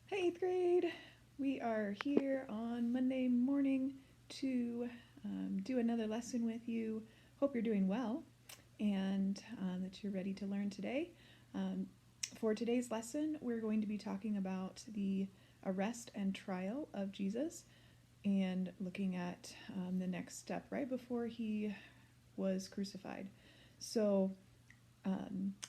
Hi, 8th grade. We are here on Monday morning to do another lesson with you. Hope you're doing well and that you're ready to learn today. For today's lesson, we're going to be talking about the arrest and trial of Jesus and looking at the next step right before he was crucified. So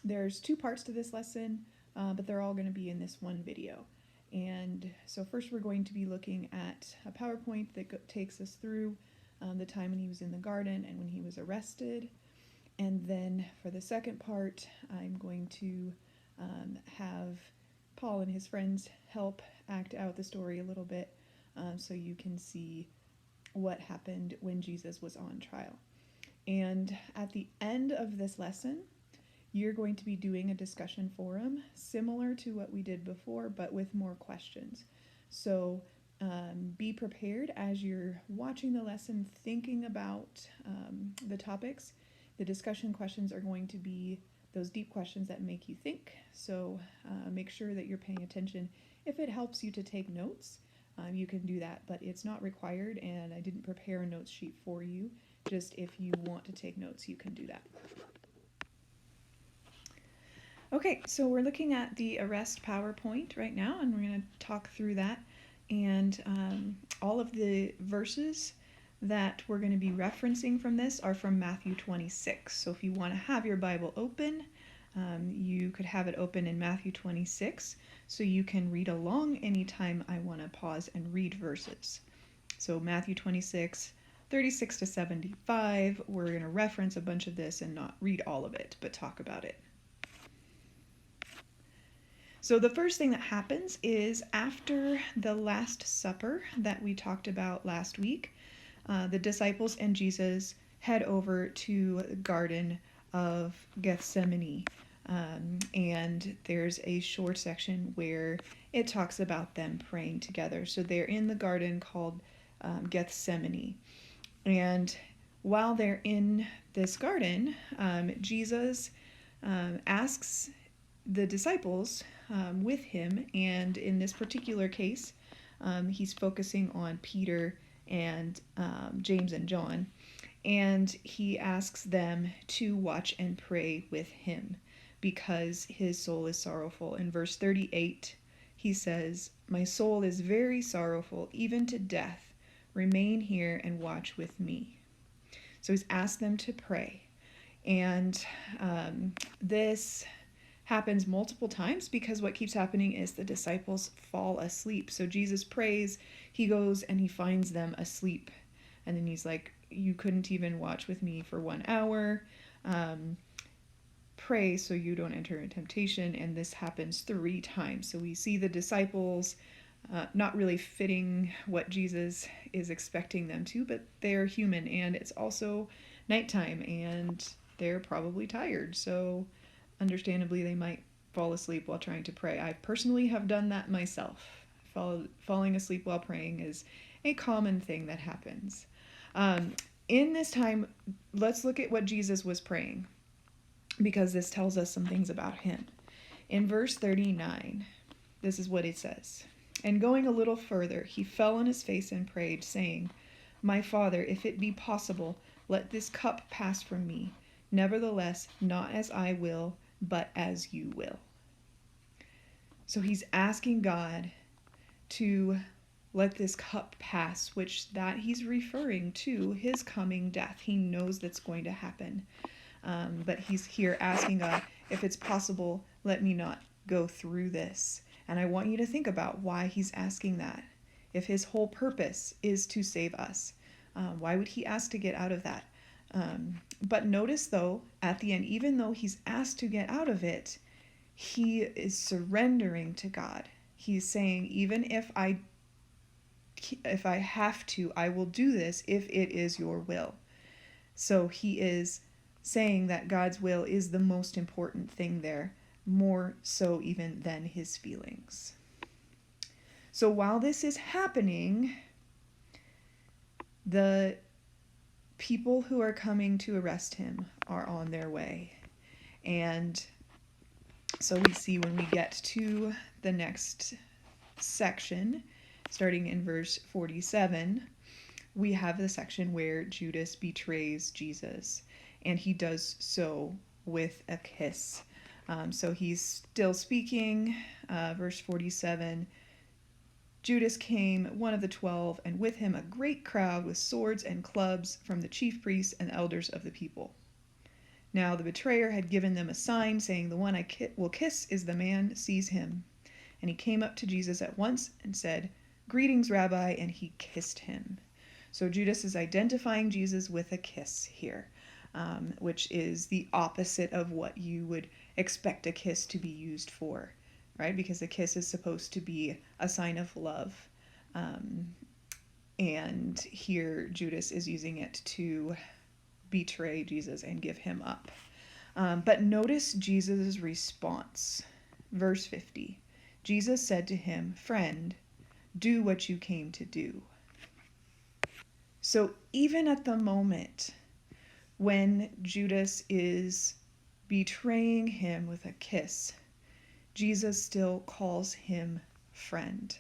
there's two parts to this lesson, but they're all going to be in this one video. And so first we're going to be looking at a PowerPoint that takes us through the time when he was in the garden and when he was arrested. And then for the second part, I'm going to have Paul and his friends help act out the story a little bit so you can see what happened when Jesus was on trial. And at the end of this lesson, you're going to be doing a discussion forum similar to what we did before, but with more questions. So be prepared as you're watching the lesson, thinking about the topics. The discussion questions are going to be those deep questions that make you think. So make sure that you're paying attention. If it helps you to take notes, you can do that, but it's not required, and I didn't prepare a notes sheet for you. Just if you want to take notes, you can do that. Okay, so we're looking at the arrest PowerPoint right now, and we're going to talk through that. And all of the verses that we're going to be referencing from this are from Matthew 26. So if you want to have your Bible open, you could have it open in Matthew 26, so you can read along anytime I want to pause and read verses. So Matthew 26, 36 to 75, we're going to reference a bunch of this and not read all of it, but talk about it. So the first thing that happens is after the Last Supper that we talked about last week, the disciples and Jesus head over to the Garden of Gethsemane. And there's a short section where it talks about them praying together. So they're in the garden called Gethsemane. And while they're in this garden, Jesus asks the disciples with him, and in this particular case, he's focusing on Peter and James and John, and he asks them to watch and pray with him because his soul is sorrowful. In verse 38, he says, "My soul is very sorrowful, even to death. Remain here and watch with me." So he's asked them to pray, and this happens multiple times because what keeps happening is the disciples fall asleep. So Jesus prays, he goes and he finds them asleep, and then he's like, "You couldn't even watch with me for 1 hour. Pray so you don't enter in temptation." And this happens 3 times. So we see the disciples not really fitting what Jesus is expecting them to, but they're human, and it's also nighttime and they're probably tired. So understandably, they might fall asleep while trying to pray. I personally have done that myself. Falling asleep while praying is a common thing that happens. In this time, let's look at what Jesus was praying, because this tells us some things about him. In verse 39, this is what it says. "And going a little further, he fell on his face and prayed, saying, 'My Father, if it be possible, let this cup pass from me. Nevertheless, not as I will, but as you will.'" So he's asking God to let this cup pass, which that he's referring to his coming death. He knows that's going to happen. But he's here asking God, if it's possible, let me not go through this. And I want you to think about why he's asking that. If his whole purpose is to save us, why would he ask to get out of that? But notice, though, at the end, even though he's asked to get out of it, he is surrendering to God. He's saying, even if I have to, I will do this if it is your will. So he is saying that God's will is the most important thing there, more so even than his feelings. So while this is happening, the people who are coming to arrest him are on their way. And so we see when we get to the next section, starting in verse 47, we have the section where Judas betrays Jesus, and he does so with a kiss. So he's still speaking. Verse 47, Judas came, one of the 12, and with him a great crowd with swords and clubs from the chief priests and elders of the people. Now the betrayer had given them a sign, saying, "The one I will kiss is the man, seize him." And he came up to Jesus at once and said, "Greetings, Rabbi," and he kissed him. So Judas is identifying Jesus with a kiss here, which is the opposite of what you would expect a kiss to be used for, right? Because a kiss is supposed to be a sign of love. And here Judas is using it to betray Jesus and give him up. But notice Jesus' response. Verse 50. Jesus said to him, "Friend, do what you came to do." So even at the moment when Judas is betraying him with a kiss, Jesus still calls him friend.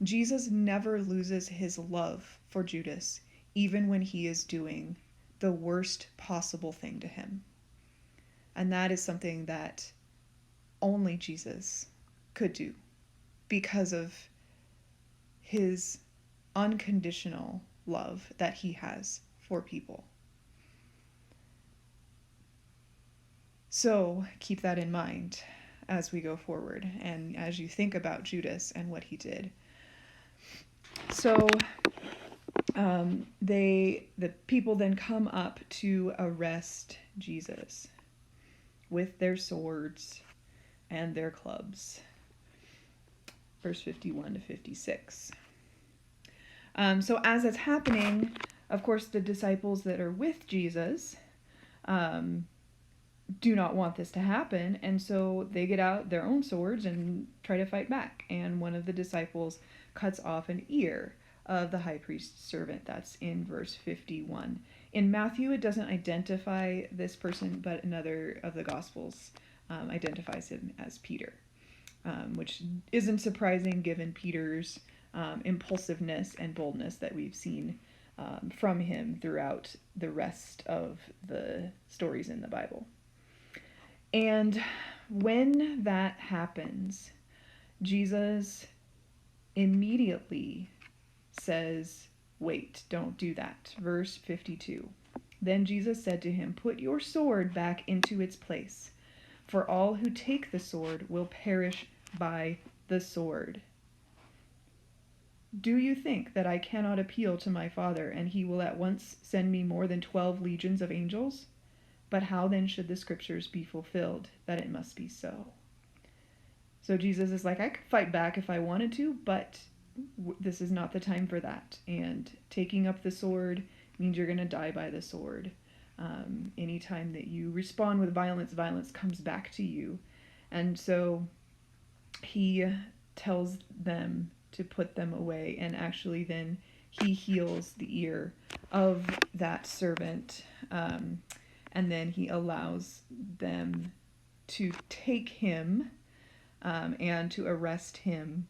Jesus never loses his love for Judas, even when he is doing the worst possible thing to him. And that is something that only Jesus could do because of his unconditional love that he has for people. So keep that in mind as we go forward and as you think about Judas and what he did. So the people then come up to arrest Jesus with their swords and their clubs. Verse 51 to 56. So as it's happening, of course, the disciples that are with Jesus do not want this to happen, and so they get out their own swords and try to fight back. And one of the disciples cuts off an ear of the high priest's servant. That's in verse 51. In Matthew, it doesn't identify this person, but another of the Gospels identifies him as Peter, which isn't surprising given Peter's impulsiveness and boldness that we've seen from him throughout the rest of the stories in the Bible. And when that happens, Jesus immediately says, "Wait, don't do that." Verse 52. Then Jesus said to him, "Put your sword back into its place, for all who take the sword will perish by the sword. Do you think that I cannot appeal to my Father, and he will at once send me more than 12 legions of angels? But how then should the scriptures be fulfilled, that it must be so?" So Jesus is like, I could fight back if I wanted to, but this is not the time for that. And taking up the sword means you're going to die by the sword. Anytime that you respond with violence, violence comes back to you. And so he tells them to put them away, and actually then he heals the ear of that servant, and then he allows them to take him and to arrest him,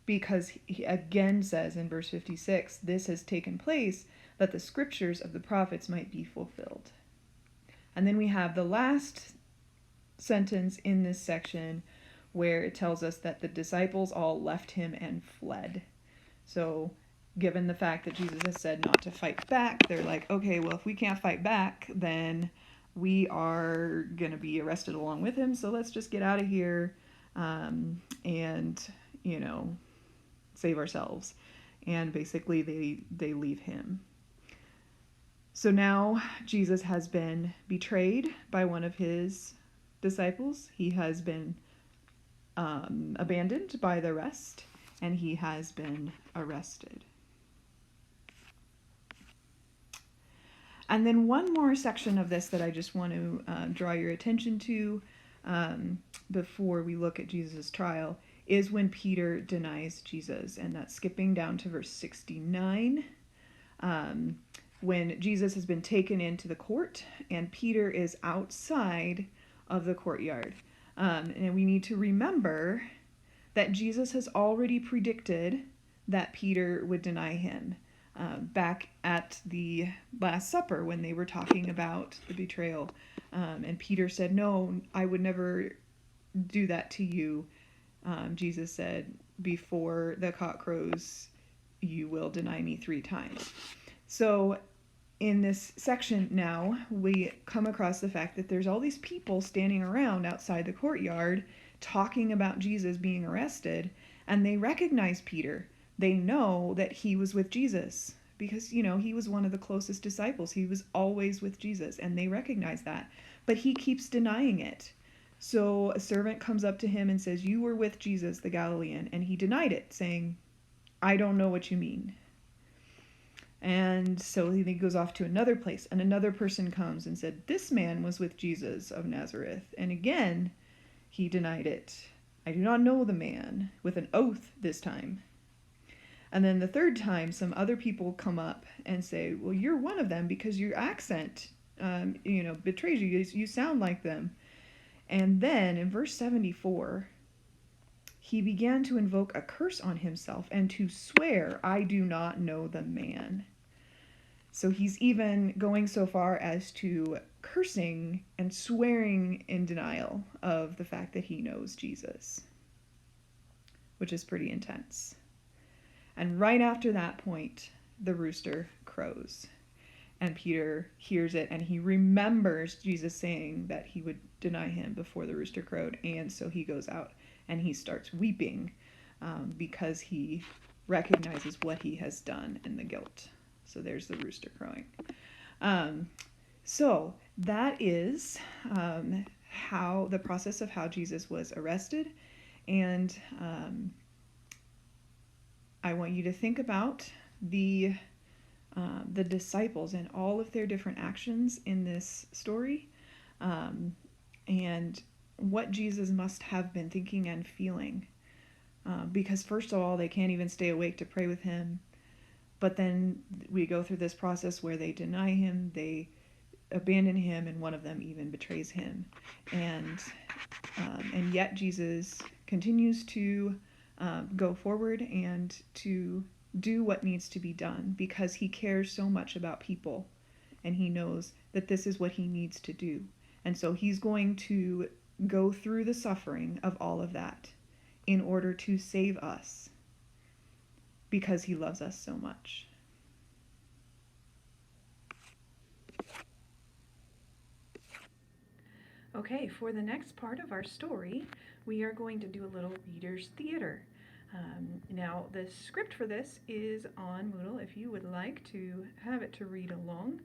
because he again says in verse 56, "This has taken place that the scriptures of the prophets might be fulfilled." And then we have the last sentence in this section where it tells us that the disciples all left him and fled. So given the fact that Jesus has said not to fight back, they're like, okay, well, if we can't fight back, then we are going to be arrested along with him. So let's just get out of here and, save ourselves. And basically they leave him. So now Jesus has been betrayed by one of his disciples. He has been abandoned by the rest, and he has been arrested. And then one more section of this that I just want to draw your attention to before we look at Jesus' trial is when Peter denies Jesus, and that's skipping down to verse 69. When Jesus has been taken into the court and Peter is outside of the courtyard. And we need to remember that Jesus has already predicted that Peter would deny him back at the Last Supper when they were talking about the betrayal. And Peter said, "No, I would never do that to you." Jesus said, "Before the cock crows, you will deny me 3 times. So in this section now, we come across the fact that there's all these people standing around outside the courtyard talking about Jesus being arrested, and they recognize Peter. They know that he was with Jesus because, he was one of the closest disciples. He was always with Jesus, and they recognize that. But he keeps denying it. So a servant comes up to him and says, "You were with Jesus, the Galilean." And he denied it, saying, "I don't know what you mean." And so he goes off to another place, and another person comes and said, "This man was with Jesus of Nazareth." And again, he denied it. "I do not know the man," with an oath this time. And then the third time, some other people come up and say, "Well, you're one of them because your accent, betrays you. You sound like them." And then in verse 74, he began to invoke a curse on himself and to swear, "I do not know the man." So he's even going so far as to cursing and swearing in denial of the fact that he knows Jesus, which is pretty intense. And right after that point, the rooster crows. And Peter hears it, and he remembers Jesus saying that he would deny him before the rooster crowed. And so he goes out and he starts weeping because he recognizes what he has done and the guilt. So there's the rooster crowing. So that is how the process of how Jesus was arrested. And I want you to think about the disciples and all of their different actions in this story, and what Jesus must have been thinking and feeling. Because first of all, they can't even stay awake to pray with him. But then we go through this process where they deny him, they abandon him, and one of them even betrays him. And yet Jesus continues to go forward and to do what needs to be done because he cares so much about people, and he knows that this is what he needs to do. And so he's going to go through the suffering of all of that in order to save us because he loves us so much. Okay, for the next part of our story, we are going to do a little reader's theater. Now, the script for this is on Moodle if you would like to have it to read along,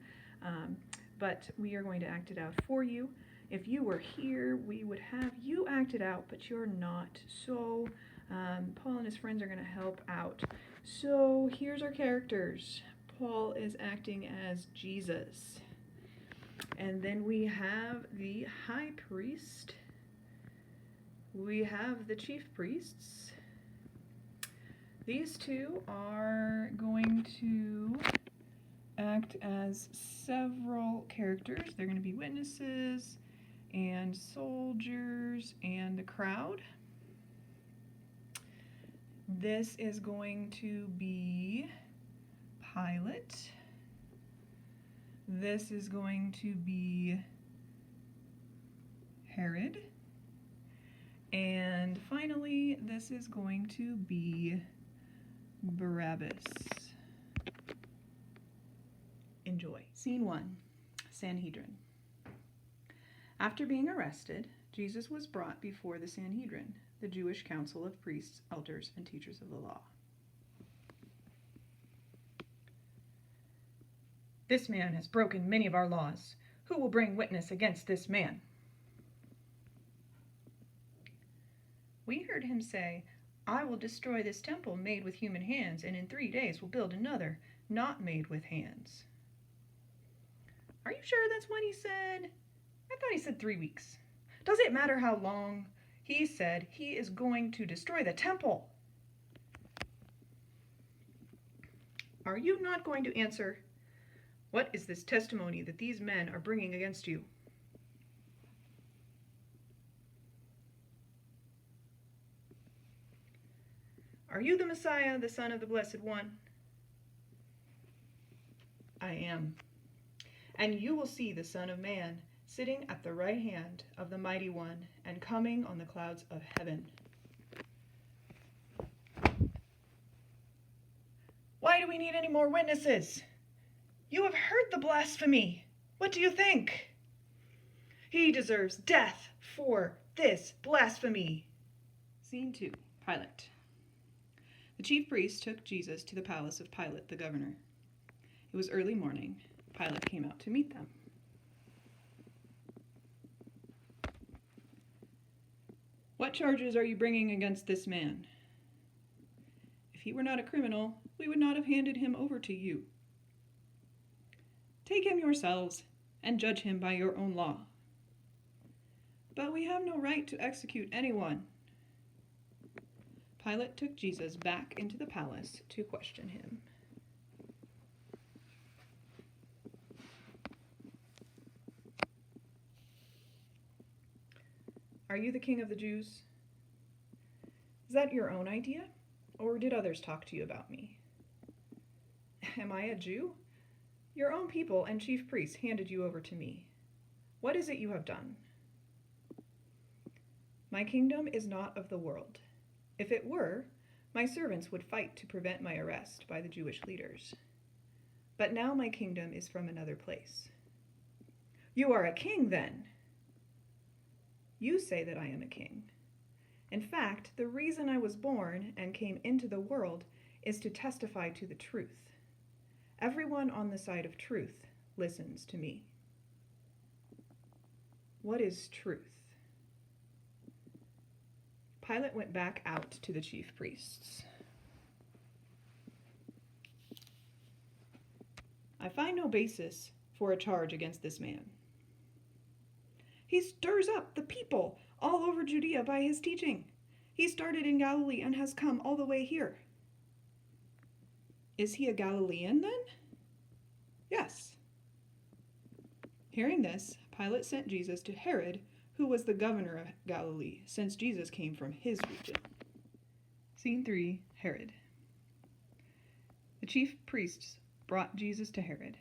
but we are going to act it out for you. If you were here, we would have you act it out, but you're not. So Paul and his friends are going to help out. So here's our characters. Paul is acting as Jesus. And then we have the high priest. We have the chief priests. These two are going to act as several characters. They're going to be witnesses and soldiers and the crowd. This is going to be Pilate. This is going to be Herod. And finally, this is going to be Barabbas. Enjoy. Scene 1, Sanhedrin. After being arrested, Jesus was brought before the Sanhedrin, the Jewish council of priests, elders, and teachers of the law. "This man has broken many of our laws. Who will bring witness against this man?" "We heard him say, 'I will destroy this temple made with human hands, and in 3 days will build another, not made with hands.'" "Are you sure that's what he said? I thought he said 3 weeks. Does it matter how long? He said he is going to destroy the temple." "Are you not going to answer? What is this testimony that these men are bringing against you?" "Are you the Messiah, the Son of the Blessed One?" "I am. And you will see the Son of Man sitting at the right hand of the Mighty One and coming on the clouds of heaven." "Why do we need any more witnesses? You have heard the blasphemy. What do you think?" "He deserves death for this blasphemy." Scene 2. Pilate. The chief priests took Jesus to the palace of Pilate, the governor. It was early morning. Pilate came out to meet them. "What charges are you bringing against this man?" "If he were not a criminal, we would not have handed him over to you." "Take him yourselves and judge him by your own law." "But we have no right to execute anyone." Pilate took Jesus back into the palace to question him. "Are you the king of the Jews?" "Is that your own idea, or did others talk to you about me?" "Am I a Jew? Your own people and chief priests handed you over to me. What is it you have done?" "My kingdom is not of the world. If it were, my servants would fight to prevent my arrest by the Jewish leaders. But now my kingdom is from another place." "You are a king, then?" "You say that I am a king. In fact, the reason I was born and came into the world is to testify to the truth. Everyone on the side of truth listens to me." "What is truth?" Pilate went back out to the chief priests. "I find no basis for a charge against this man. He stirs up the people all over Judea by his teaching. He started in Galilee and has come all the way here." "Is he a Galilean then?" "Yes." Hearing this, Pilate sent Jesus to Herod, who was the governor of Galilee, since Jesus came from his region. Scene 3. Herod. The chief priests brought Jesus to Herod.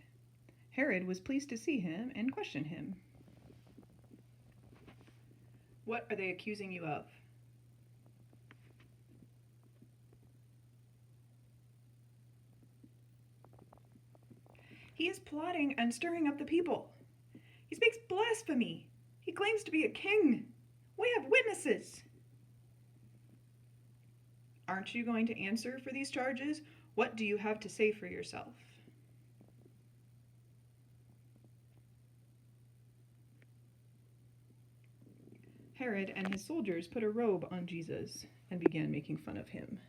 Herod was pleased to see him and questioned him. "What are they accusing you of?" "He is plotting and stirring up the people. He speaks blasphemy. He claims to be a king. We have witnesses." "Aren't you going to answer for these charges? What do you have to say for yourself?" Herod and his soldiers put a robe on Jesus and began making fun of him.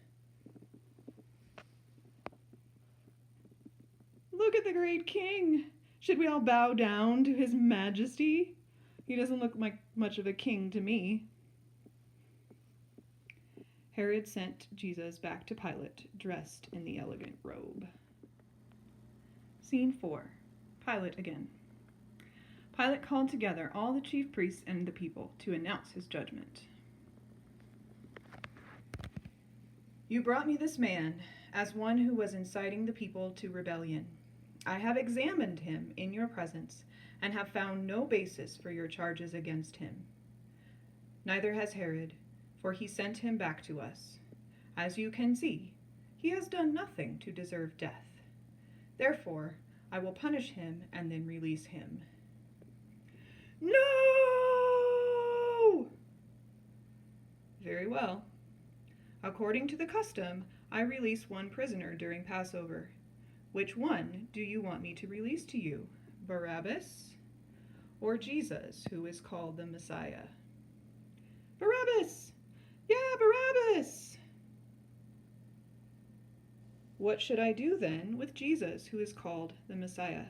"Look at the great king! Should we all bow down to his majesty? He doesn't look like much of a king to me." Herod sent Jesus back to Pilate, dressed in the elegant robe. Scene 4. Pilate again. Pilate called together all the chief priests and the people to announce his judgment. "You brought me this man as one who was inciting the people to rebellion. I have examined him in your presence and have found no basis for your charges against him. Neither has Herod, for he sent him back to us. As you can see, he has done nothing to deserve death. Therefore, I will punish him and then release him." "No!" "Very well. According to the custom, I release one prisoner during Passover. Which one do you want me to release to you, Barabbas or Jesus, who is called the Messiah?" "Barabbas! Yeah, Barabbas!" "What should I do then with Jesus, who is called the Messiah?"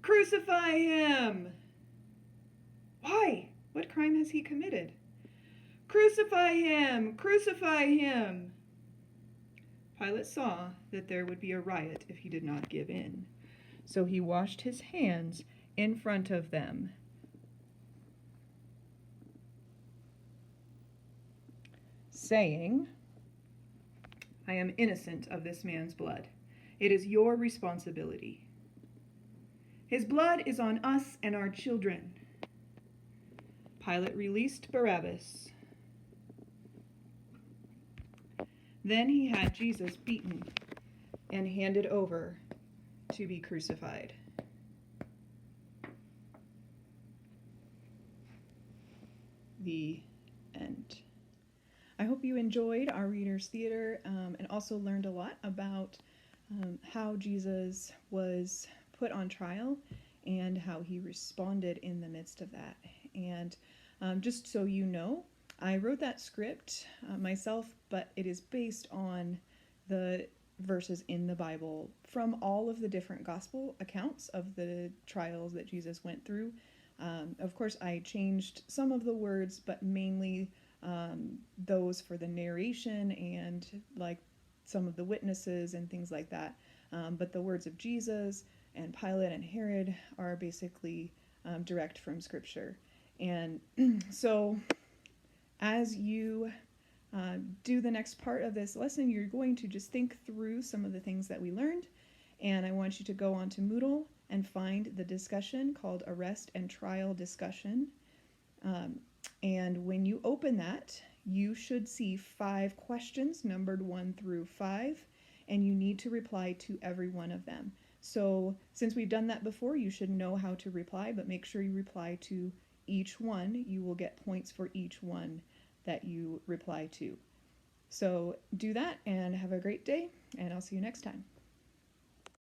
"Crucify him!" "Why? What crime has he committed?" "Crucify him! Crucify him!" Pilate saw that there would be a riot if he did not give in, so he washed his hands in front of them, saying, I am innocent of this man's blood. It is your responsibility. His blood is on us and our children. Pilate released Barabbas. Then he had Jesus beaten and handed over to be crucified. The end. I hope you enjoyed our Reader's Theater and also learned a lot about how Jesus was put on trial and how he responded in the midst of that. And just so you know, I wrote that script myself, but it is based on the verses in the Bible from all of the different gospel accounts of the trials that Jesus went through. Of course, I changed some of the words, but mainly those for the narration and like some of the witnesses and things like that. But the words of Jesus and Pilate and Herod are basically direct from Scripture. And so as you do the next part of this lesson, you're going to just think through some of the things that we learned. And I want you to go on to Moodle and find the discussion called Arrest and Trial Discussion. And when you open that, you should see 5 questions numbered 1 through 5, and you need to reply to every one of them. So since we've done that before, you should know how to reply, but make sure you reply to each one. You will get points for each one that you reply to. So do that and have a great day, and I'll see you next time.